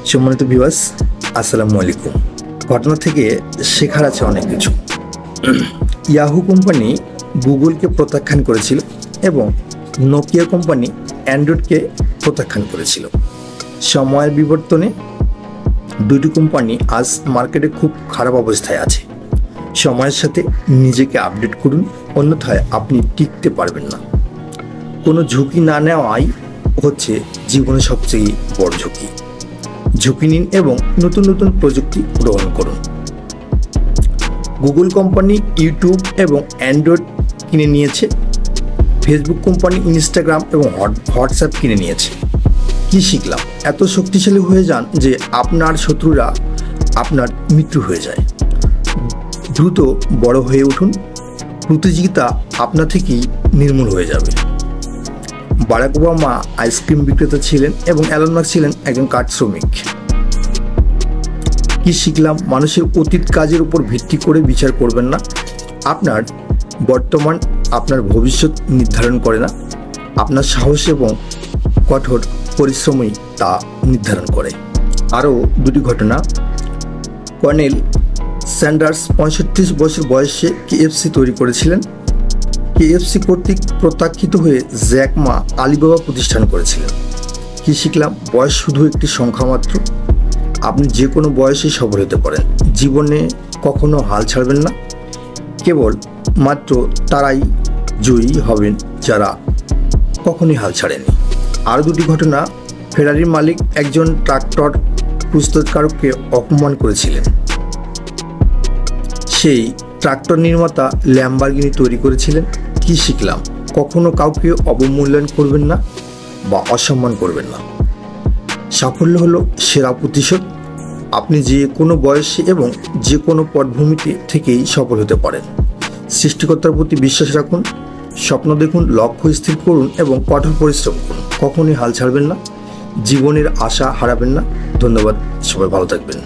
সম্মানিত ভিউয়ার্স, আসসালামু আলাইকুম। ঘটনা থেকে শেখার আছে অনেক কিছু। ইয়াহু কোম্পানি গুগলকে প্রত্যাখ্যান করেছিল এবং নোকিয়া কোম্পানি অ্যান্ড্রয়েডকে প্রত্যাখ্যান করেছিল। সময়ের বিবর্তনে দুটি কোম্পানি আজ মার্কেটে খুব খারাপ অবস্থায় আছে। সময়ের সাথে নিজেকে আপডেট করুন, অন্যথায় আপনি টিকতে পারবেন না। কোনো ঝুঁকি না নেওয়াই হচ্ছে জীবনের সবচেয়ে বড় ঝুঁকি। ঝুঁকি নিন এবং নতুন নতুন প্রযুক্তি গ্রহণ করুন। গুগল কোম্পানি ইউটিউব এবং অ্যান্ড্রয়েড কিনে নিয়েছে, ফেসবুক কোম্পানি ইনস্টাগ্রাম এবং হোয়াটসঅ্যাপ কিনে নিয়েছে। কি শিখলাম? এত শক্তিশালী হয়ে যান যে আপনার শত্রুরা আপনার মিত্র হয়ে যায়। দ্রুত বড় হয়ে উঠুন, প্রতিযোগিতা আপনা থেকেই নির্মূল হয়ে যাবে। বারাক ওবামা আইসক্রিম বিক্রেতা ছিলেন এবং অ্যালন মাস্ক ছিলেন একজন কাঠ শ্রমিক। কি শিখলাম? মানুষের অতীত কাজের উপর ভিত্তি করে বিচার করবেন না। আপনার বর্তমান আপনার ভবিষ্যৎ নির্ধারণ করে না, আপনার সাহস এবং কঠোর পরিশ্রমই তা নির্ধারণ করে। আরও দুটি ঘটনা। কর্নেল স্যান্ডার্স 65 বছর বয়সে কেএফসি তৈরি করেছিলেন। কেএফসি কর্তৃক প্রত্যাখ্যিত হয়ে জ্যাক মা আলিবাবা প্রতিষ্ঠান করেছিলেন। কি শিখলাম? বয়স শুধু একটি সংখ্যা মাত্র। আপনি যে কোনো বয়সে সফল হতে পারেন। জীবনে কখনো হাল ছাড়বেন না। কেবল মাত্র তারাই জয়ী হবেন যারা কখনোই হাল ছাড়েনি। আরও দুটি ঘটনা। ফেরারির মালিক একজন ট্রাক্টর প্রস্তুতকারককে অপমান করেছিলেন। সেই ট্রাক্টর নির্মাতা ল্যাম্বরগিনি তৈরি করেছিলেন। কি শিখলাম? কখনো কাউকে অবমূল্যায়ন করবেন না বা অসম্মান করবেন না। সাফল্য হলো সেরা প্রতিশোধ। আপনি যে কোনো বয়সে এবং যে কোনো পটভূমিতে থেকেই সফল হতে পারেন। সৃষ্টিকর্তার প্রতি বিশ্বাস রাখুন, স্বপ্ন দেখুন, লক্ষ্য স্থির করুন এবং কঠোর পরিশ্রম করুন। কখনোই হাল ছাড়বেন না, জীবনের আশা হারাবেন না। ধন্যবাদ, সবাই ভালো থাকবেন।